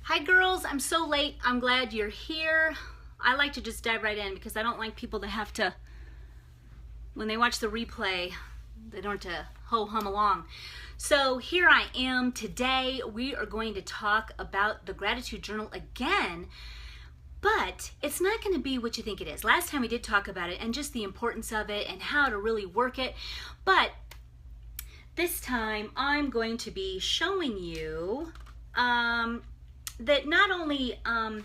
Hi girls, I'm so late. I'm glad you're here. I like to just dive right in because I don't like people to have to, when they watch the replay, they don't have to ho-hum along. So here I am today. We are going to talk about the gratitude journal again, but it's not going to be what you think it is. Last time we did talk about it and just the importance of it and how to really work it, but this time I'm going to be showing you that not only, I'm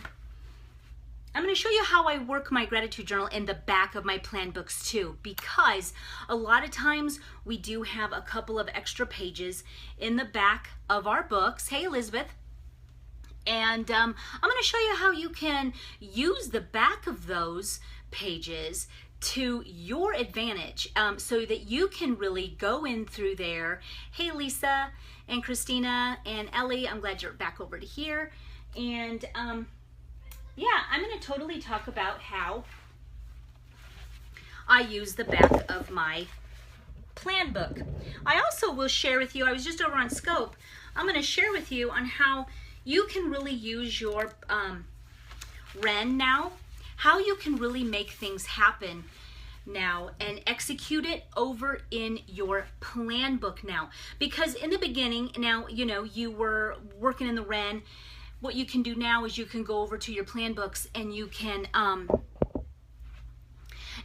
going to show you how I work my gratitude journal in the back of my plan books too, because a lot of times we do have a couple of extra pages in the back of our books. Hey Elizabeth. And I'm going to show you how you can use the back of those pages to your advantage, so that you can really go in through there. Hey Lisa and Christina and Ellie, I'm glad you're back over to here. And yeah, I'm going to totally talk about how I use the back of my plan book. I also will share with you, I was just over on Scope, I'm going to share with you on how you can really use your Ren now, how you can really make things happen now and execute it over in your plan book now. Because in the beginning, now, you know, you were working in the Ren. What you can do now is you can go over to your plan books and you can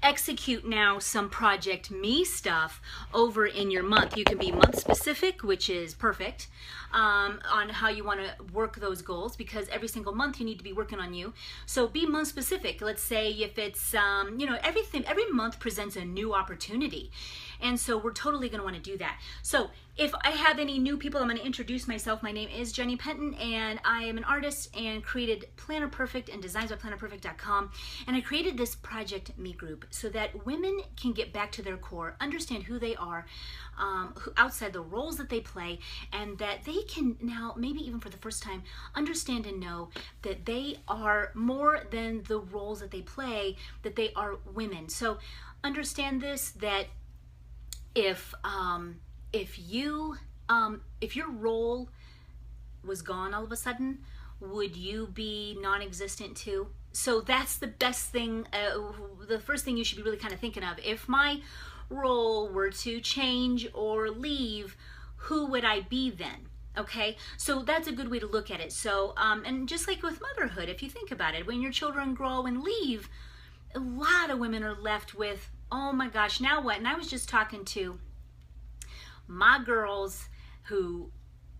execute now some Project Me stuff over in your month. You can be month specific, which is perfect, on how you want to work those goals, because every single month you need to be working on you. So be month specific. Let's say if it's, you know, every month presents a new opportunity. And so we're totally going to want to do that. So if I have any new people, I'm going to introduce myself. My name is Jenny Penton, and I am an artist and created Planner Perfect and designs by plannerperfect.com. And I created this Project Me group so that women can get back to their core, understand who they are, outside the roles that they play, and that they can now, maybe even for the first time, understand and know that they are more than the roles that they play, that they are women. So understand this, that if your role was gone all of a sudden, would you be non-existent too? So that's the best thing, the first thing you should be really kind of thinking of. If my role were to change or leave, who would I be then? Okay, so that's a good way to look at it. So, and just like with motherhood, if you think about it, when your children grow and leave, a lot of women are left with, oh my gosh, now what? And I was just talking to my girls who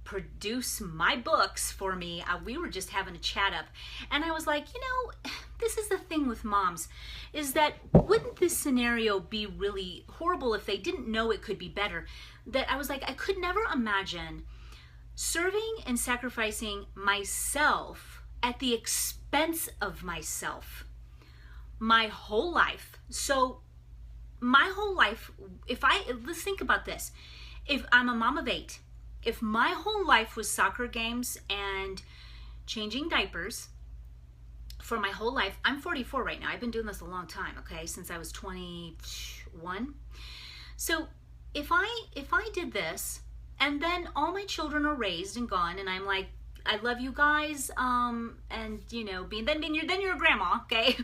produce my books for me. We were just having a chat up, and I was like, you know, this is the thing with moms, is that wouldn't this scenario be really horrible if they didn't know it could be better? That I was like, I could never imagine serving and sacrificing myself at the expense of myself my whole life. So my whole life, let's think about this. If I'm a mom of 8, if my whole life was soccer games and changing diapers for my whole life, I'm 44 right now. I've been doing this a long time, okay, since I was 21. So if I did this, and then all my children are raised and gone, and I'm like, I love you guys, and you know, then you're a grandma, okay?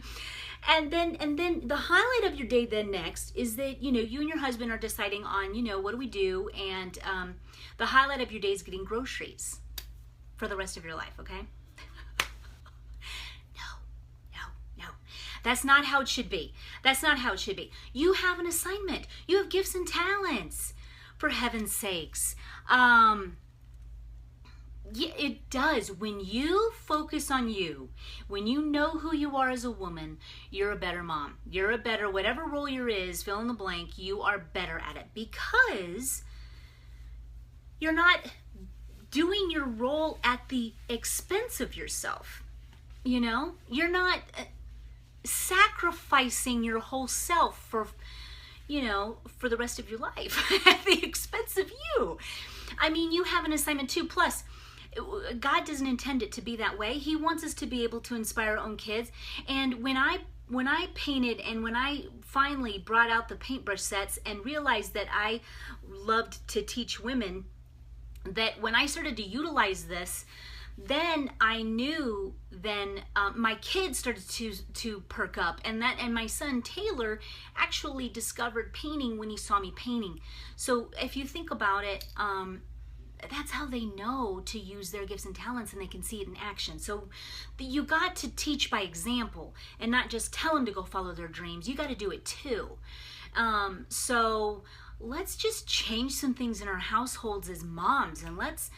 And then the highlight of your day then next is that, you know, you and your husband are deciding on, you know, what do we do? And the highlight of your day is getting groceries for the rest of your life, okay? No. That's not how it should be. That's not how it should be. You have an assignment. You have gifts and talents, for heaven's sakes. Yeah, it does. When you focus on you, when you know who you are as a woman, you're a better mom. You're a better, whatever role you're is, fill in the blank, you are better at it, because you're not doing your role at the expense of yourself. You know, you're not sacrificing your whole self for, you know, for the rest of your life at the expense of you. I mean, you have an assignment too. Plus, God doesn't intend it to be that way. He wants us to be able to inspire our own kids. And when I painted, and when I finally brought out the paintbrush sets and realized that I loved to teach women, that when I started to utilize this, then I knew, my kids started to perk up, and my son Taylor actually discovered painting when he saw me painting. So if you think about it, that's how they know to use their gifts and talents, and they can see it in action. So you got to teach by example and not just tell them to go follow their dreams. You got to do it too. So let's just change some things in our households as moms, and let's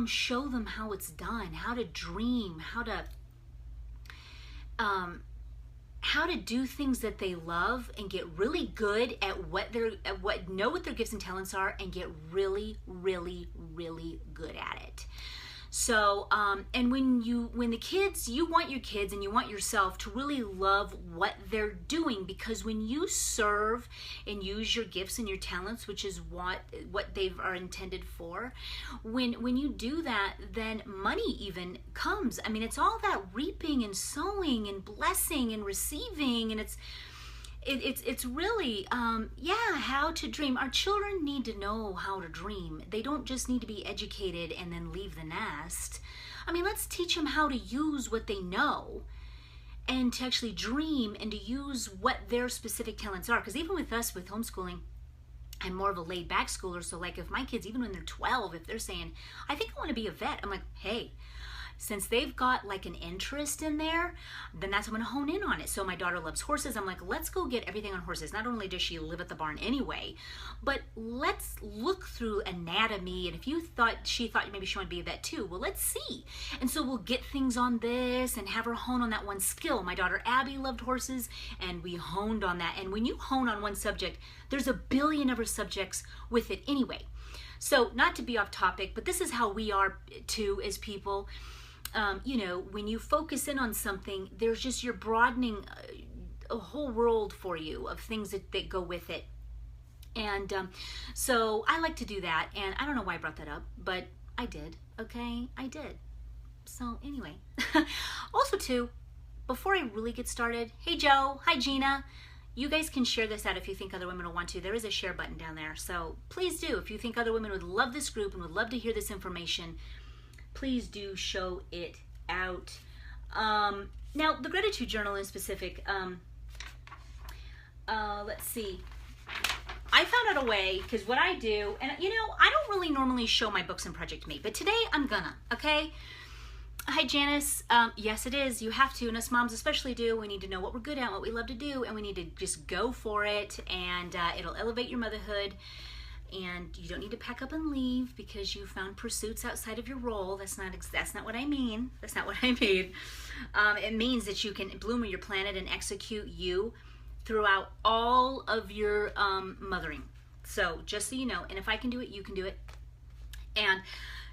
show them how it's done, how to dream, how to do things that they love, and get really good at what their gifts and talents are, and get really, really, really good at it. So, and when the kids, you want your kids and you want yourself to really love what they're doing, because when you serve and use your gifts and your talents, which is what they are intended for, when you do that, then money even comes. I mean, it's all that reaping and sowing and blessing and receiving, and it's really, how to dream. Our children need to know how to dream. They don't just need to be educated and then leave the nest. I mean, let's teach them how to use what they know, and to actually dream, and to use what their specific talents are. Because even with us, with homeschooling, I'm more of a laid back schooler. So like, if my kids, even when they're 12, if they're saying, I think I want to be a vet, I'm like, hey, since they've got like an interest in there, then that's, I'm going to hone in on it. So my daughter loves horses. I'm like, let's go get everything on horses. Not only does she live at the barn anyway, but let's look through anatomy. And if she thought maybe she wanted to be a vet too, well, let's see. And so we'll get things on this and have her hone on that one skill. My daughter Abby loved horses, and we honed on that. And when you hone on one subject, there's a billion other subjects with it anyway. So not to be off topic, but this is how we are too as people. When you focus in on something, you're broadening a whole world for you of things that go with it. And so I like to do that. And I don't know why I brought that up, but I did. Okay, I did. So anyway, also too, before I really get started, hey Joe, hi Gina. You guys can share this out if you think other women will want to. There is a share button down there. So please do. If you think other women would love this group and would love to hear this information, please do show it out. Now, the gratitude journal in specific, let's see. I found out a way, because what I do, and I don't really normally show my books in Project Me, but today I'm gonna, okay? Hi, Janice. Yes, it is. You have to, and us moms especially do. We need to know what we're good at, what we love to do, and we need to just go for it, and it'll elevate your motherhood. And you don't need to pack up and leave because you found pursuits outside of your role. That's not what I mean. That's not what I mean. It means that you can bloom on your planet and execute you throughout all of your mothering. So just so you know, and if I can do it, you can do it. And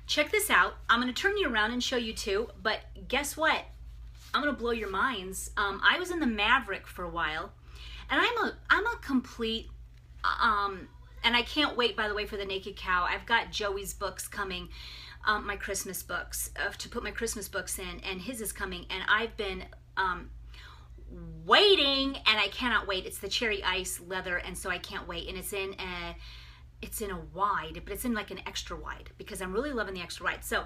check this out. I'm going to turn you around and show you too. But guess what? I'm going to blow your minds. I was in the Maverick for a while, and I'm a complete. And I can't wait, by the way, for the Naked Cow. I've got Joey's books coming, my Christmas books, to put my Christmas books in, and his is coming. And I've been waiting, and I cannot wait. It's the cherry ice leather, and so I can't wait. And it's in a wide, but it's in like an extra wide, because I'm really loving the extra wide. So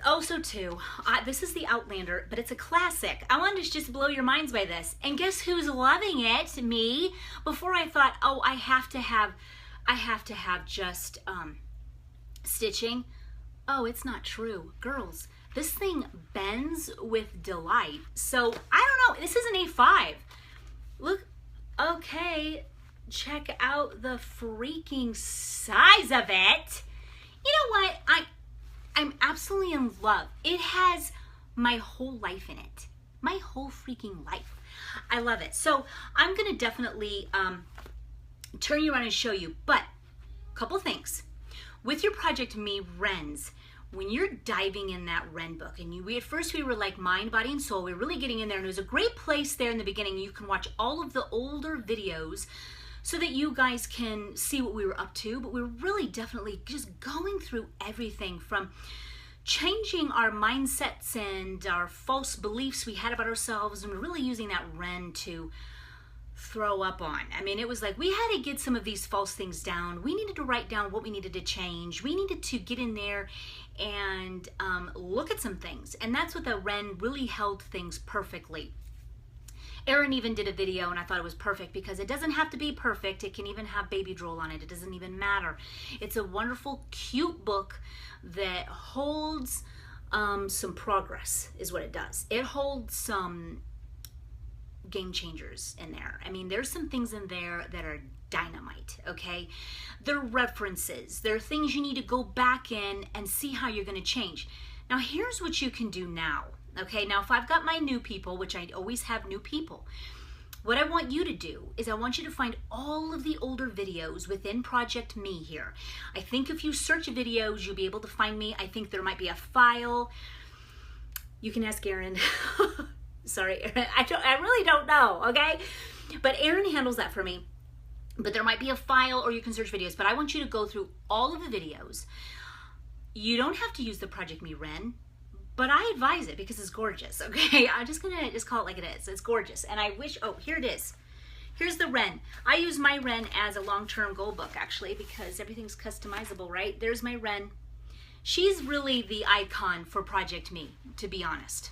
also too, this is the Outlander, but it's a classic. I wanted to just blow your minds by this. And guess who's loving it? Me. Before I thought, oh, I have to have just stitching. Oh, it's not true. Girls, this thing bends with delight. So, I don't know. This is an A5. Look. Okay. Check out the freaking size of it. You know what? I'm absolutely in love. It has my whole life in it. My whole freaking life. I love it. So I'm going to definitely turn you around and show you. But a couple things. With your Project Me Wrens, when you're diving in that Wren book, and at first we were like mind, body, and soul. We were really getting in there, and it was a great place there in the beginning. You can watch all of the older videos so that you guys can see what we were up to. But we were really definitely just going through everything from changing our mindsets and our false beliefs we had about ourselves, and we're really using that Wren to throw up on. I mean, it was like we had to get some of these false things down. We needed to write down what we needed to change. We needed to get in there and look at some things. And that's what the Ren really held things perfectly. Erin even did a video, and I thought it was perfect because it doesn't have to be perfect. It can even have baby drool on it. It doesn't even matter. It's a wonderful, cute book that holds some progress, is what it does. It holds some game changers in there. I mean, there's some things in there that are dynamite, okay? They're references. They're things you need to go back in and see how you're going to change. Now, here's what you can do now. Okay, now if I've got my new people, which I always have new people, what I want you to do is I want you to find all of the older videos within Project Me here. I think if you search videos, you'll be able to find me. I think there might be a file. You can ask Erin. Sorry, Erin. I really don't know, okay? But Erin handles that for me. But there might be a file or you can search videos. But I want you to go through all of the videos. You don't have to use the Project Me Ren. But I advise it because it's gorgeous, okay? I'm just gonna call it like it is. It's gorgeous. And I wish, oh, here it is. Here's the Ren. I use my Ren as a long-term goal book, actually, because everything's customizable, right? There's my Ren. She's really the icon for Project Me, to be honest.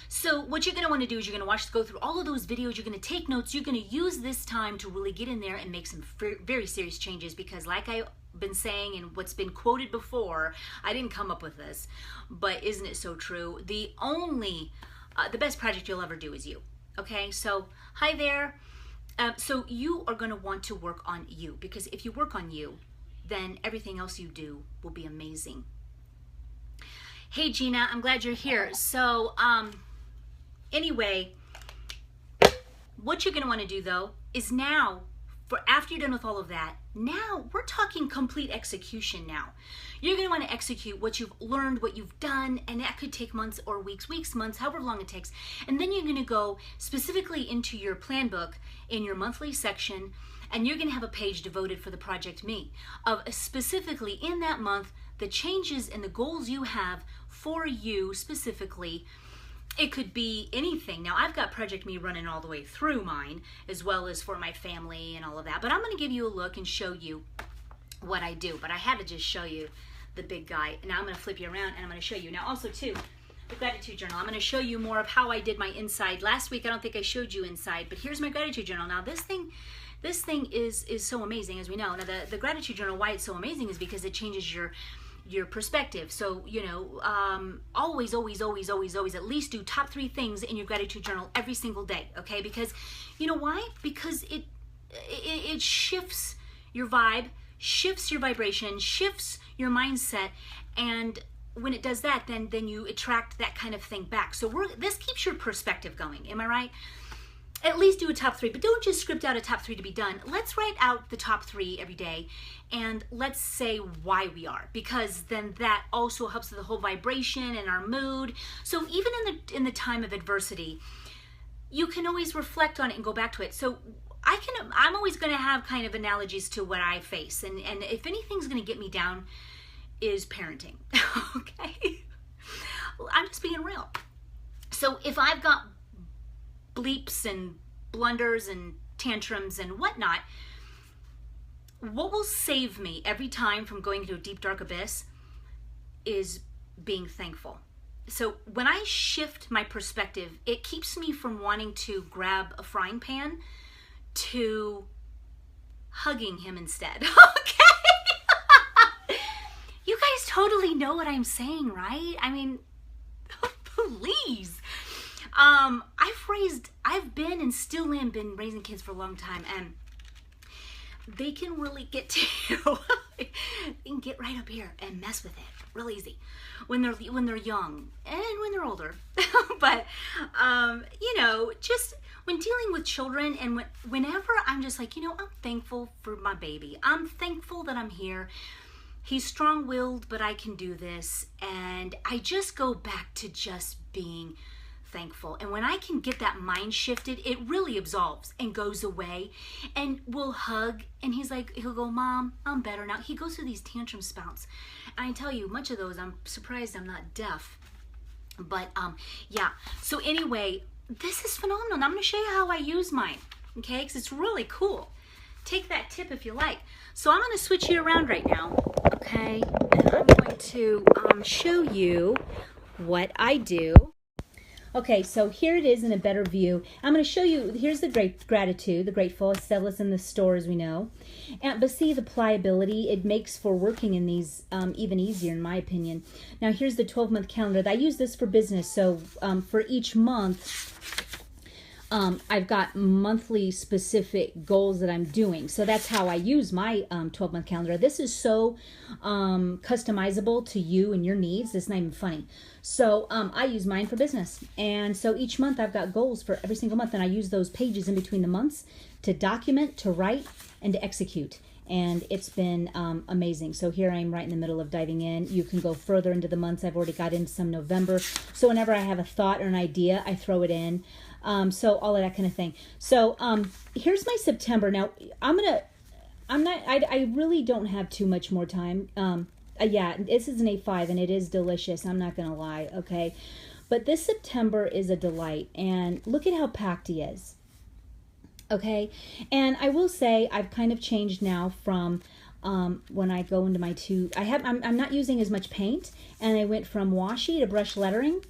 So what you're gonna wanna do is you're gonna go through all of those videos, you're gonna take notes, you're gonna use this time to really get in there and make some very serious changes because like I've been saying and what's been quoted before, I didn't come up with this, but isn't it so true? The best project you'll ever do is you, okay? So, hi there. So you are gonna want to work on you because if you work on you, then everything else you do will be amazing. Hey Gina, I'm glad you're here. So, anyway, what you're gonna wanna do though is now, after you're done with all of that, now we're talking complete execution now. You're gonna wanna execute what you've learned, what you've done, and that could take months or weeks, months, however long it takes. And then you're gonna go specifically into your plan book in your monthly section, and you're gonna have a page devoted for the Project Me of specifically in that month, the changes and the goals you have for you specifically. It could be anything. Now, I've got Project Me running all the way through mine, as well as for my family and all of that. But I'm going to give you a look and show you what I do. But I had to just show you the big guy. Now I'm going to flip you around and I'm going to show you. Now, also, too, the gratitude journal. I'm going to show you more of how I did my inside. Last week, I don't think I showed you inside. But here's my gratitude journal. Now, this thing is so amazing, as we know. Now, the gratitude journal, why it's so amazing is because it changes your perspective. So, you know, always at least do top 3 things in your gratitude journal every single day, okay? Because, you know why? Because it shifts your vibe, shifts your vibration, shifts your mindset, and when it does that, then you attract that kind of thing back. So this keeps your perspective going, am I right? At least do a top 3, but don't just script out a top 3 to be done. Let's write out the top 3 every day, and let's say why we are, because then that also helps with the whole vibration and our mood. So even in the time of adversity, you can always reflect on it and go back to it. So I'm always going to have kind of analogies to what I face, and if anything's going to get me down, is parenting. Okay, I'm just being real. So if I've got bleeps and blunders and tantrums and whatnot, what will save me every time from going into a deep dark abyss is being thankful. So when I shift my perspective, it keeps me from wanting to grab a frying pan to hugging him instead. Okay. You guys totally know what I'm saying, right? I mean, please. I've been and still am been raising kids for a long time, and they can really get to you. They can get right up here and mess with it real easy when they're young and when they're older. But you know, just when dealing with children and whenever I'm just like, you know, I'm thankful for my baby. I'm thankful that I'm here. He's strong-willed, but I can do this, and I just go back to just being thankful. And when I can get that mind shifted, it really absolves and goes away, and we'll hug, and he'll go, Mom, I'm better now. He goes through these tantrum spouts, and I tell you, much of those, I'm surprised I'm not deaf. But yeah, so anyway, this is phenomenal. Now I'm going to show you how I use mine, okay? Because it's really cool. Take that tip if you like. So I'm going to switch you around right now, okay? And I'm going to show you what I do. Okay, so here it is in a better view. I'm going to show you, here's the gratitude, the grateful, Stillness in the store, as we know. But see the pliability, it makes for working in these even easier, in my opinion. Now here's the 12-month calendar. I use this for business, so for each month, I've got monthly specific goals that I'm doing. So that's how I use my 12-month calendar. This is so customizable to you and your needs. It's not even funny. So I use mine for business. And so each month I've got goals for every single month. And I use those pages in between the months to document, to write, and to execute. And it's been amazing. So here I am right in the middle of diving in. You can go further into the months. I've already got into some November. So whenever I have a thought or an idea, I throw it in. So all of that kind of thing. So here's my September. Now I really don't have too much more time. Yeah, this is an A5 and it is delicious. I'm not going to lie. Okay. But this September is a delight, and look at how packed he is. Okay. And I will say I've kind of changed now from when I go into my I'm not using as much paint, and I went from washi to brush lettering,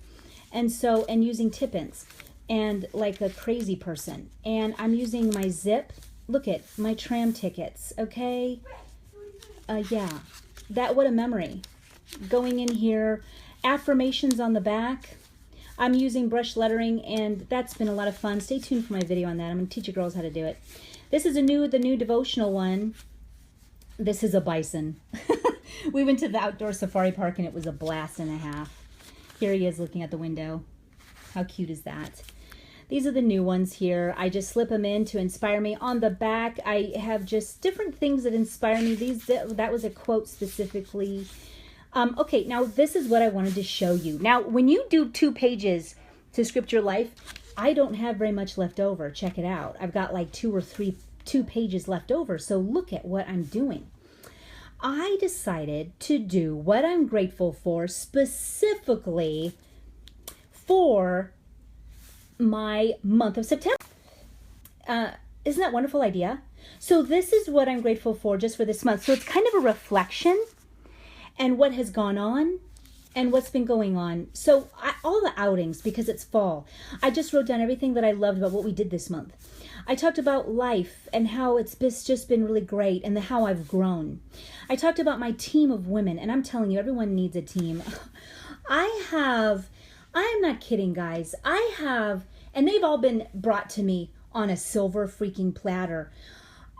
and using tip-ins and like a crazy person. And I'm using my zip. Look at my tram tickets. Okay. Yeah, what a memory. Going in here, affirmations on the back. I'm using brush lettering, and that's been a lot of fun. Stay tuned for my video on that. I'm going to teach you girls how to do it. This is the new devotional one. This is a bison. We went to the outdoor safari park, and it was a blast and a half. Here he is looking at the window. How cute is that? These are the new ones here. I just slip them in to inspire me. On the back, I have just different things that inspire me. That was a quote specifically. Okay, now this is what I wanted to show you. Now, when you do 2 pages to script your life, I don't have very much left over. Check it out. I've got like 2 pages left over. So look at what I'm doing. I decided to do what I'm grateful for specifically for my month of September. Isn't that a wonderful idea? So this is what I'm grateful for just for this month. So it's kind of a reflection and what has gone on and what's been going on. So all the outings, because it's fall, I just wrote down everything that I loved about what we did this month. I talked about life and how it's just been really great, and how I've grown. I talked about my team of women, and I'm telling you, everyone needs a team. I am not kidding, guys. And they've all been brought to me on a silver freaking platter.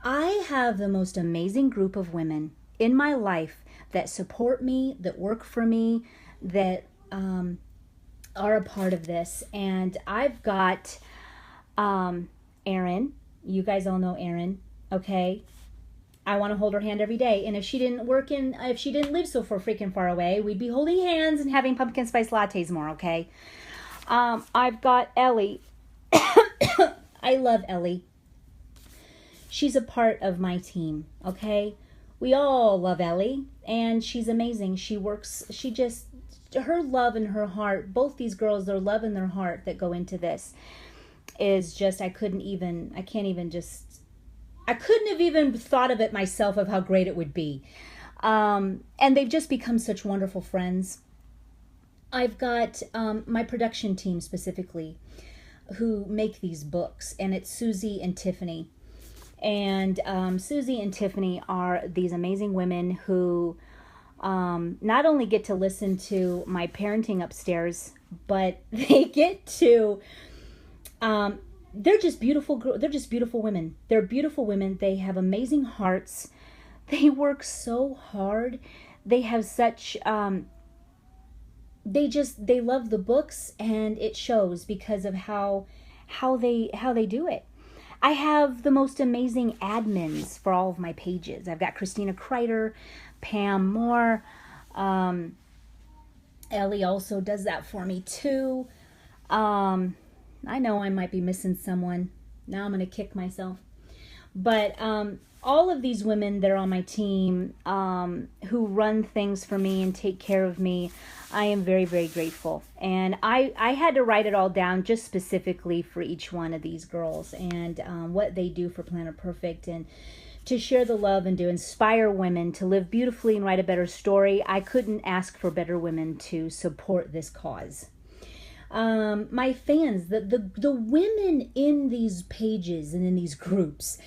I have the most amazing group of women in my life that support me, that work for me, that are a part of this. And I've got Erin. You guys all know Erin, okay? I want to hold her hand every day. And if she didn't live so freaking far away, we'd be holding hands and having pumpkin spice lattes more, okay? I've got Ellie. I love Ellie. She's a part of my team, okay? We all love Ellie, and she's amazing. Her love and her heart, both these girls, their love and their heart that go into this is just, I couldn't have even thought of it myself of how great it would be. And they've just become such wonderful friends. I've got my production team specifically who make these books, and it's Susie and Tiffany. And Susie and Tiffany are these amazing women who not only get to listen to my parenting upstairs, but they get to, they're just beautiful women. They're beautiful women. They have amazing hearts. They work so hard. They have such, they love the books, and it shows because of how they do it. I have the most amazing admins for all of my pages. I've got Christina Kreider, Pam Moore. Ellie also does that for me too. I know I might be missing someone. Now I'm going to kick myself. But all of these women that are on my team, who run things for me and take care of me, I am very, very grateful. And I had to write it all down just specifically for each one of these girls, and what they do for Planet Perfect, and to share the love and to inspire women to live beautifully and write a better story. I couldn't ask for better women to support this cause. My fans, the women in these pages and in these groups,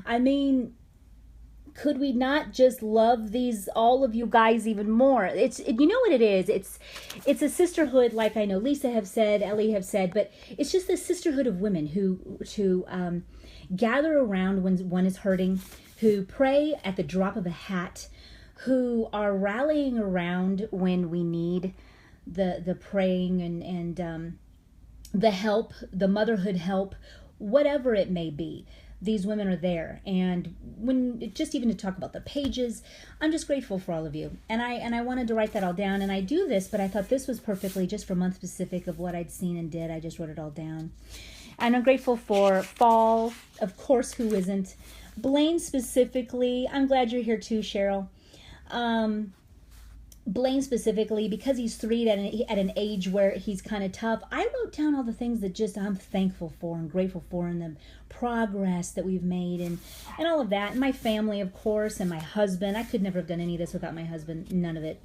I mean, could we not just love all of you guys even more? You know what it is? It's a sisterhood, like I know Lisa have said, Ellie have said, but it's just the sisterhood of women who gather around when one is hurting, who pray at the drop of a hat, who are rallying around when we need the praying and the help, the motherhood help, whatever it may be. These women are there. And even to talk about the pages, I'm just grateful for all of you. And I wanted to write that all down. And I do this, but I thought this was perfectly just for month specific of what I'd seen and did. I just wrote it all down. And I'm grateful for fall, of course, who isn't? Blaine specifically, I'm glad you're here too, Cheryl. Blaine specifically, because he's 3 at an age where he's kind of tough, I wrote down all the things that just I'm thankful for and grateful for, and the progress that we've made, and all of that. And my family, of course, and my husband. I could never have done any of this without my husband. None of it.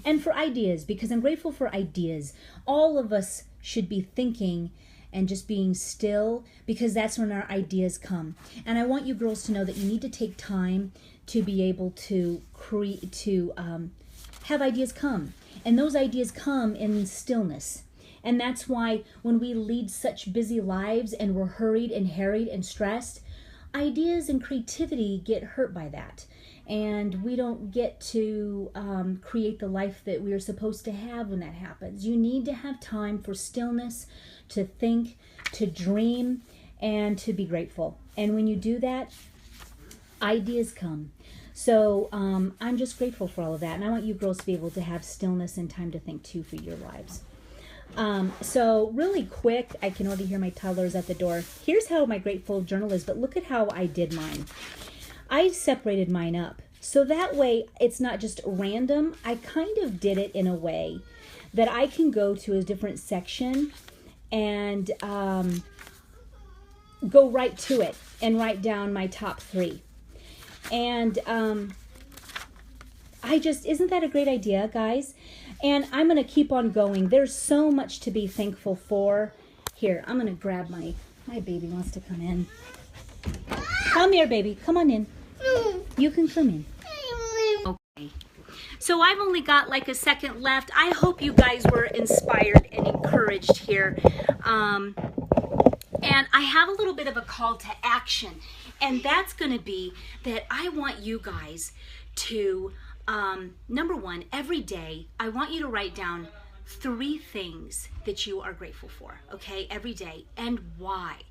And for ideas, because I'm grateful for ideas. All of us should be thinking and just being still, because that's when our ideas come. And I want you girls to know that you need to take time to be able to have ideas come. And those ideas come in stillness. And that's why when we lead such busy lives and we're hurried and harried and stressed, ideas and creativity get hurt by that. And we don't get to create the life that we are supposed to have when that happens. You need to have time for stillness, to think, to dream, and to be grateful. And when you do that, ideas come. So I'm just grateful for all of that. And I want you girls to be able to have stillness and time to think too for your lives. So really quick, I can already hear my toddlers at the door. Here's how my grateful journal is, but look at how I did mine. I separated mine up. So that way it's not just random. I kind of did it in a way that I can go to a different section and go right to it and write down my top 3. And isn't that a great idea, guys? And I'm going to keep on going. There's so much to be thankful for. Here, I'm going to grab my baby wants to come in. Come here, baby. Come on in. You can come in. Okay. So I've only got like a second left. I hope you guys were inspired and encouraged here. And I have a little bit of a call to action. And that's going to be that I want you guys to, number one, every day, I want you to write down 3 things that you are grateful for, okay, every day, and why.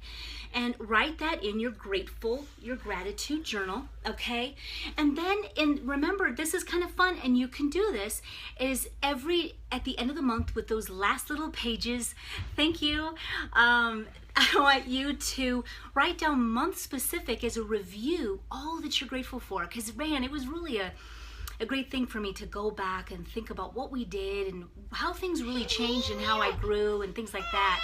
And write that in your gratitude journal, okay? And then, remember, this is kind of fun, and you can do this, is at the end of the month with those last little pages, thank you, I want you to write down month specific as a review, all that you're grateful for, because man, it was really a great thing for me to go back and think about what we did and how things really changed and how I grew and things like that.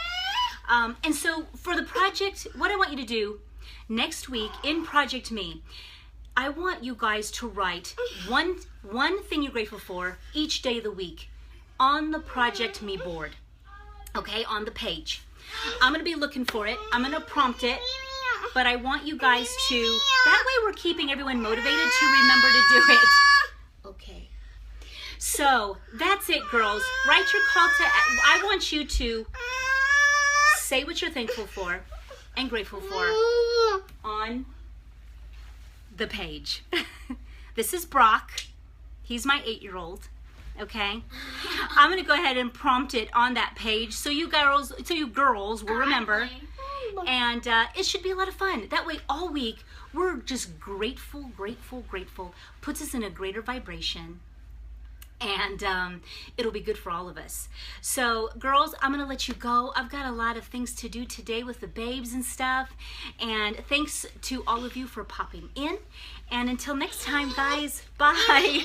And so for the project, what I want you to do next week in Project Me, I want you guys to write one thing you're grateful for each day of the week on the Project Me board, okay, on the page. I'm going to be looking for it. I'm going to prompt it, but I want you guys to, that way we're keeping everyone motivated to remember to do it. Okay. So that's it, girls. Write your call to, I want you to say what you're thankful for and grateful for on the page. This is Brock. He's my 8-year-old. Okay, I'm gonna go ahead and prompt it on that page so you girls will remember, and it should be a lot of fun. That way, all week we're just grateful. Puts us in a greater vibration, and it'll be good for all of us. So girls, I'm gonna let you go. I've got a lot of things to do today with the babes and stuff, and thanks to all of you for popping in, and until next time guys, bye.